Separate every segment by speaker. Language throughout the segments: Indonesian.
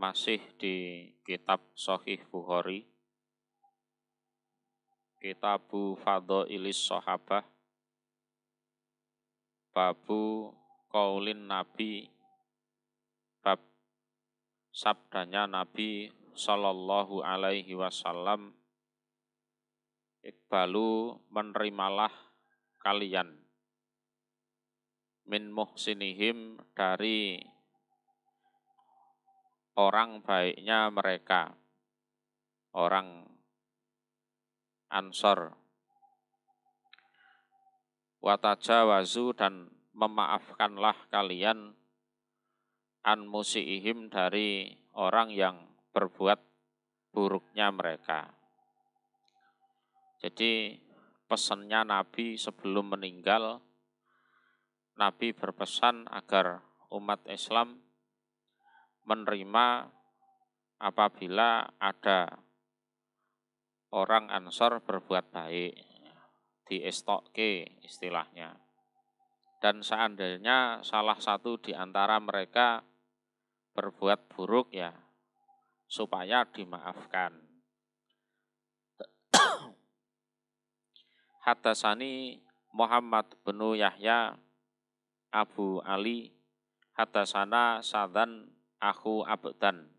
Speaker 1: masih di kitab Shahih Bukhari, Kitabu Fadhailis Sahabah, babu qaulin Nabi, bab sabdanya Nabi Sallallahu Alaihi Wasallam, Iqbalu menerimalah kalian min muhsinihim dari orang baiknya mereka, orang Ansor, watajawazu dan memaafkanlah kalian an musiihim dari orang yang berbuat buruknya mereka. Jadi pesannya Nabi sebelum meninggal, Nabi berpesan agar umat Islam menerima apabila ada orang Ansor berbuat baik, diestokke istilahnya. Dan seandainya salah satu di antara mereka berbuat buruk, ya supaya dimaafkan. Haddatsani Muhammad bin Yahya Abu Ali, haddatsana Sadan aku Abdan,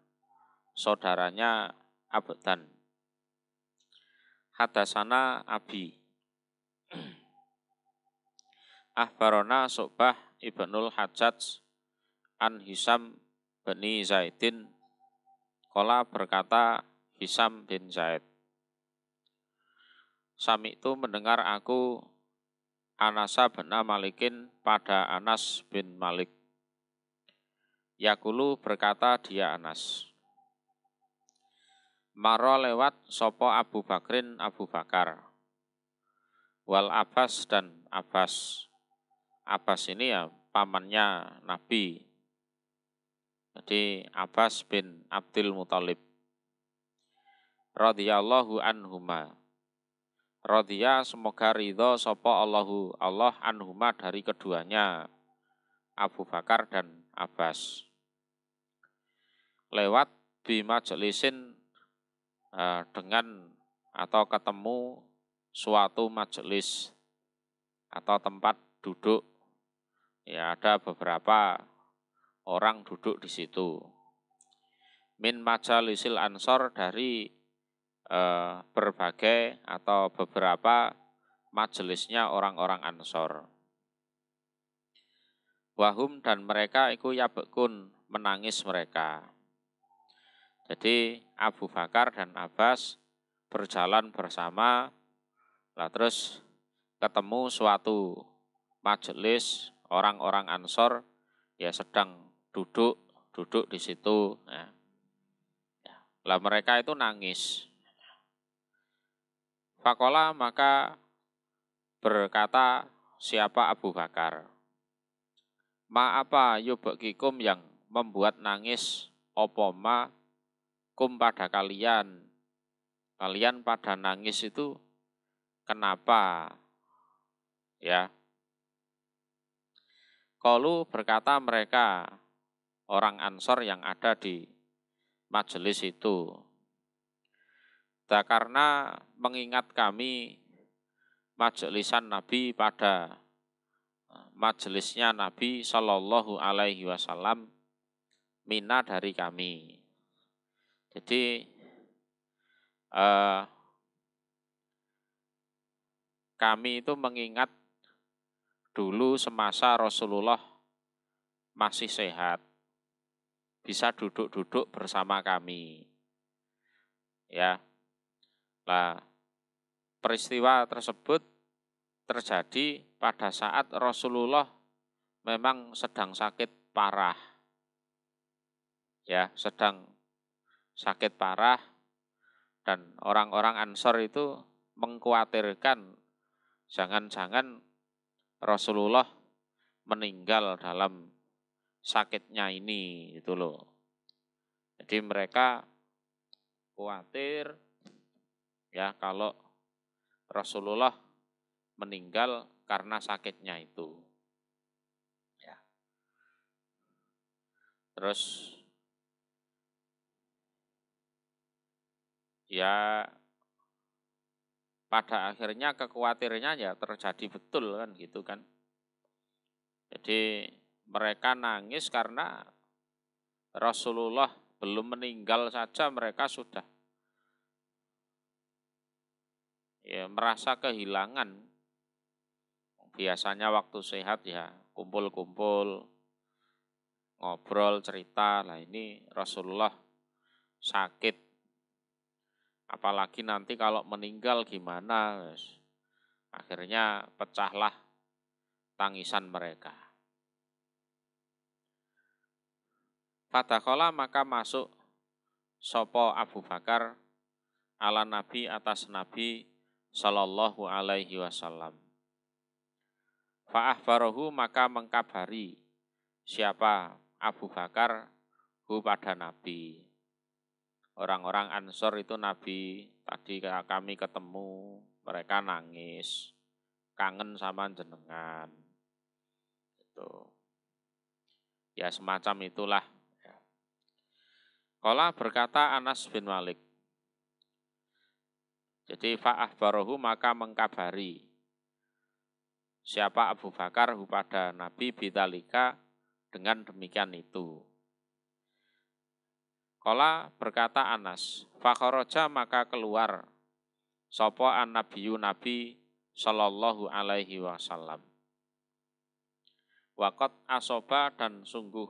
Speaker 1: saudaranya Abdan. Haddatsana Abi Ahbarona Subah Ibnul Hajjaj an Hisam bin Zaidin, qala berkata Hisam bin Zaid, Sami itu mendengar aku Anasa bin Malikin pada Anas bin Malik. Yakulu berkata dia Anas, Maro lewat sopo Abu Bakrin Abu Bakar, wal Abbas dan Abbas. Abbas ini ya pamannya Nabi. Jadi Abbas bin Abdul Muthalib. Radhiyallahu anhuma. Radhiya semoga ridho sopo Allahu Allah anhuma dari keduanya, Abu Bakar dan Abbas. Lewat bi majlisin dengan atau ketemu suatu majelis atau tempat duduk, ya ada beberapa orang duduk di situ. Min majalisil ansor, dari berbagai atau beberapa majelisnya orang-orang Ansor. Wahum dan mereka iku yabekun, menangis mereka. Jadi Abu Bakar dan Abbas berjalan bersama, lah terus ketemu suatu majelis orang-orang Ansor, ya sedang duduk di situ. Ya. Lah mereka itu nangis. Fakola maka berkata siapa Abu Bakar, ma apa yubakikum yang membuat nangis, opo ma kum pada kalian pada nangis itu kenapa? Ya. Qalu berkata mereka orang Ansor yang ada di majelis itu, karena mengingat kami majelisan Nabi pada majelisnya Nabi Sallallahu Alaihi Wasallam, mina dari kami. Jadi kami itu mengingat dulu semasa Rasulullah masih sehat, bisa duduk-duduk bersama kami. Ya. Nah, peristiwa tersebut terjadi pada saat Rasulullah memang sedang sakit parah. Ya, sedang sakit parah, dan orang-orang Ansor itu mengkhawatirkan jangan-jangan Rasulullah meninggal dalam sakitnya ini, itu loh. Jadi mereka khawatir ya kalau Rasulullah meninggal karena sakitnya itu. Ya. Terus ya pada akhirnya kekhawatirnya ya terjadi betul kan gitu kan. Jadi mereka nangis karena Rasulullah belum meninggal saja mereka sudah ya merasa kehilangan. Biasanya waktu sehat ya kumpul-kumpul, ngobrol, cerita. Lah ini Rasulullah sakit. Apalagi nanti kalau meninggal gimana? Akhirnya pecahlah tangisan mereka. Fadakhala maka masuk sopo Abu Bakar ala Nabi atas Nabi Sallallahu alaihi wasallam. Fa'ahbarahu maka mengkabari siapa Abu Bakar hu pada Nabi. Orang-orang Ansor itu Nabi, tadi kami ketemu, mereka nangis, kangen sama jenengan. Itu. Ya semacam itulah. Qala berkata Anas bin Malik. Jadi fa'ahbarahu maka mengkabari siapa Abu Bakar pada Nabi bidzalika dengan demikian itu. Qala berkata Anas, fakharaja maka keluar sapa an-nabiyyu Nabi sallallahu alaihi wasallam. Waqat asoba dan sungguh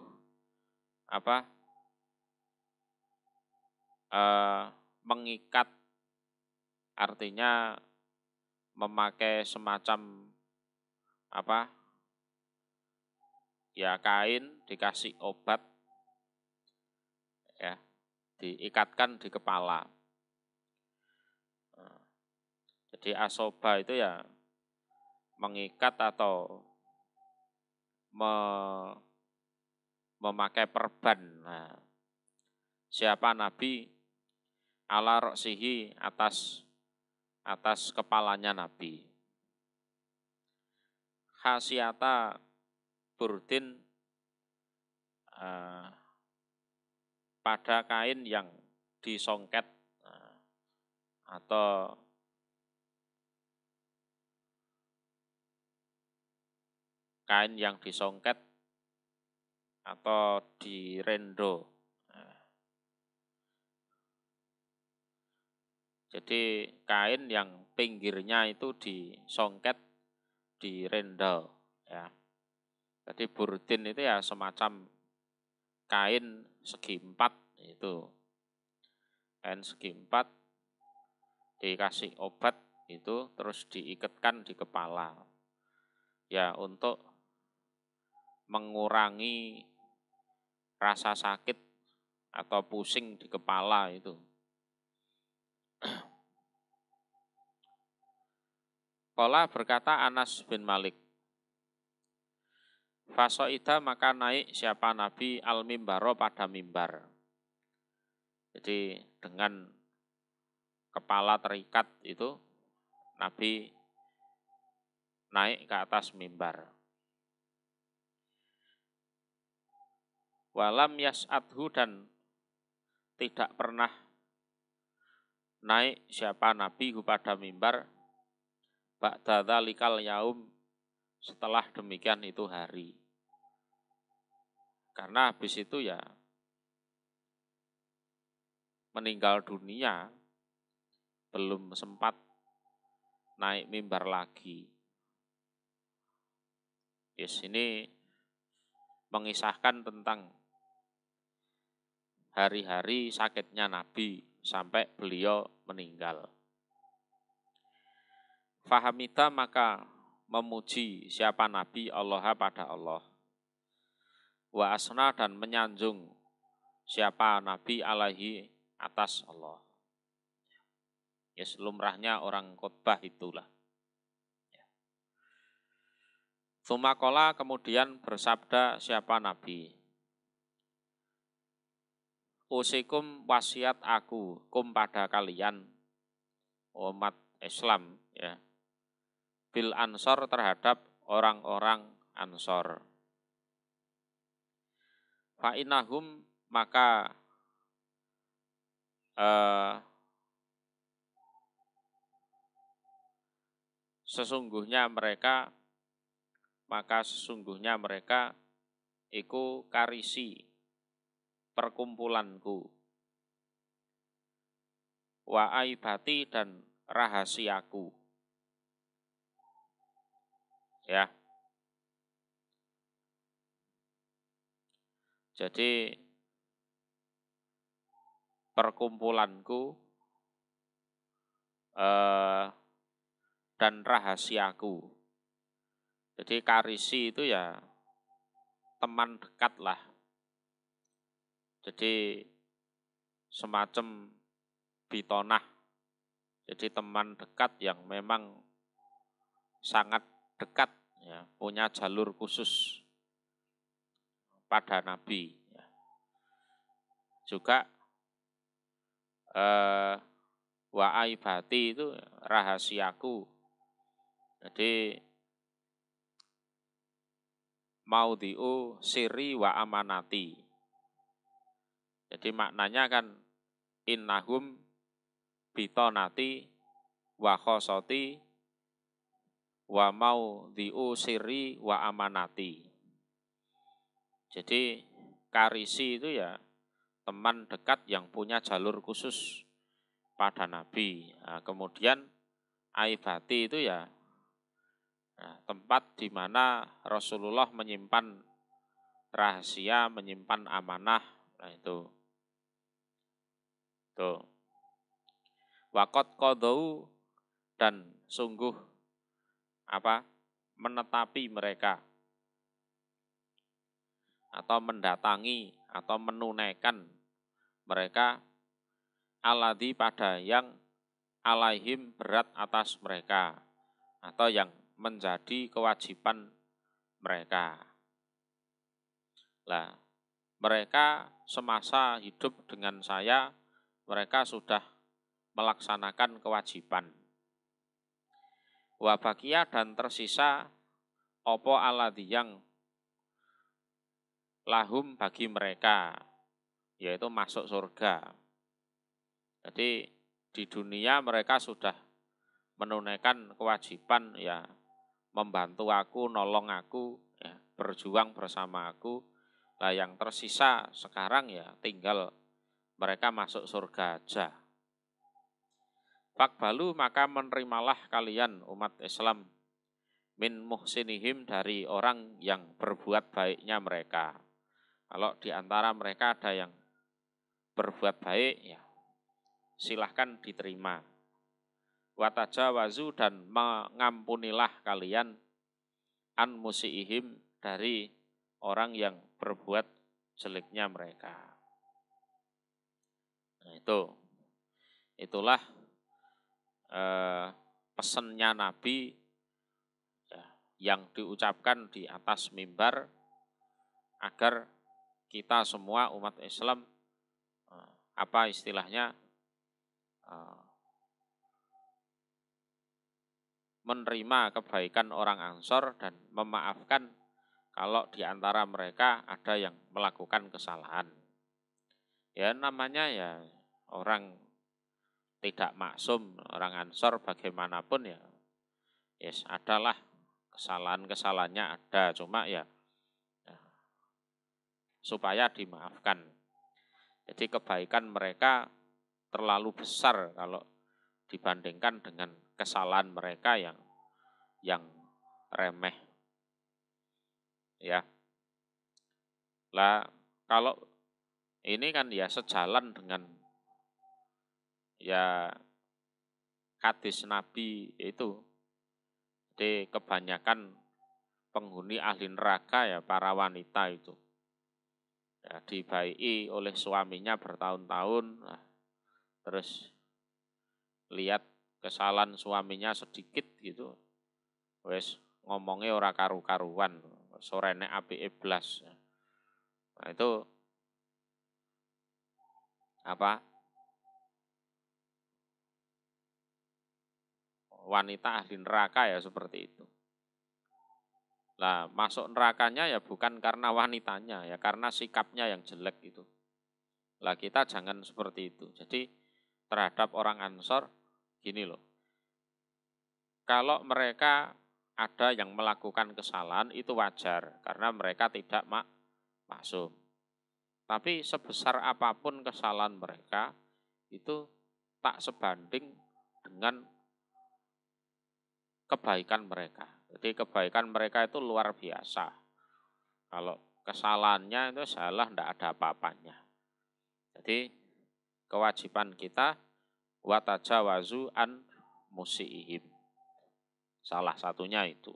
Speaker 1: mengikat, artinya memakai semacam ya kain dikasih obat ya diikatkan di kepala. Jadi asoba itu ya mengikat atau memakai perban. Nah, siapa Nabi ala roksihi atas kepalanya Nabi. Khasiata burdin pada kain yang disongket atau kain yang disongket atau direndo. Jadi kain yang pinggirnya itu disongket, direndo. Ya. Jadi burdin itu ya semacam kain segi empat itu. Kain segi empat dikasih obat itu terus diikatkan di kepala. Ya untuk mengurangi rasa sakit atau pusing di kepala itu. Qala berkata Anas bin Malik. Fasoida maka naik siapa Nabi al-mimbaro pada mimbar. Jadi dengan kepala terikat itu Nabi naik ke atas mimbar. Walam yas'adhu dan tidak pernah naik siapa Nabi pada mimbar ba'da dzalikal yaum setelah demikian itu hari. Karena habis itu ya meninggal dunia, belum sempat naik mimbar lagi. Yes, ini mengisahkan tentang hari-hari sakitnya Nabi sampai beliau meninggal. Fahamita maka memuji siapa Nabi Allah pada Allah. Wa asna dan menyanjung siapa Nabi alaihi atas Allah. Ya lumrahnya orang khotbah itulah. Sumakola kemudian bersabda siapa Nabi. Usikum wasiat aku kum pada kalian umat Islam ya. Bil ansor terhadap orang-orang ansor. Fa'inahum maka sesungguhnya mereka iku karisi perkumpulanku, wa aibati dan rahasiaku. Ya. Jadi perkumpulanku dan rahasiaku. Jadi karisi itu ya teman dekat lah. Jadi semacam bitonah. Jadi teman dekat yang memang sangat dekat, ya, punya jalur khusus pada Nabi. Ya. Juga wa aibati itu rahasiaku. Jadi maudhi'u sirri wa amanati. Jadi maknanya kan innahum bitonati wa khosoti wa maudhi'u sirri wa amanati. Jadi karisi itu ya teman dekat yang punya jalur khusus pada Nabi. Nah, kemudian aibati itu ya tempat di mana Rasulullah menyimpan rahasia, menyimpan amanah. Nah itu. Tuh. Waqad qadau dan sungguh menetapi mereka atau mendatangi atau menunaikan mereka alladzi pada yang alaihim berat atas mereka atau yang menjadi kewajiban mereka. Lah, mereka semasa hidup dengan saya, mereka sudah melaksanakan kewajiban. Wa baqiya dan tersisa opo alladzi yang lahum bagi mereka, yaitu masuk surga. Jadi di dunia mereka sudah menunaikan kewajiban, ya, membantu aku, nolong aku, ya, berjuang bersama aku. Nah, yang tersisa sekarang ya tinggal mereka masuk surga aja. Fakbalu maka menerimalah kalian umat Islam min muhsinihim dari orang yang berbuat baiknya mereka. Kalau di antara mereka ada yang berbuat baik, ya silahkan diterima. Watajawazu dan mengampunilah kalian an musiihim dari orang yang berbuat jeleknya mereka. Nah, itulah pesannya Nabi, ya, yang diucapkan di atas mimbar agar kita semua umat Islam menerima kebaikan orang Ansor dan memaafkan kalau di antara mereka ada yang melakukan kesalahan. Ya namanya ya orang tidak maksum, orang Ansor bagaimanapun ya, yes, adalah kesalahan-kesalahannya ada, cuma ya supaya dimaafkan. Jadi kebaikan mereka terlalu besar kalau dibandingkan dengan kesalahan mereka yang remeh. Ya. Lah kalau ini kan ya sejalan dengan ya hadis Nabi itu. Jadi kebanyakan penghuni ahli neraka ya para wanita itu. Ya, dibaiki oleh suaminya bertahun-tahun, terus lihat kesalahan suaminya sedikit gitu, wes ngomongnya ora karu-karuan, sorene apike blas. Nah itu wanita ahli neraka ya seperti itu. Lah masuk nerakanya ya bukan karena wanitanya, ya karena sikapnya yang jelek itu. Lah kita jangan seperti itu. Jadi terhadap orang Ansor gini loh. kalau mereka ada yang melakukan kesalahan itu wajar karena mereka tidak maksum. Tapi sebesar apapun kesalahan mereka itu tak sebanding dengan kebaikan mereka. Jadi kebaikan mereka itu luar biasa. Kalau kesalahannya itu salah, tidak ada apa-apanya. Jadi kewajiban kita watajawazu an musiihim. Salah satunya itu.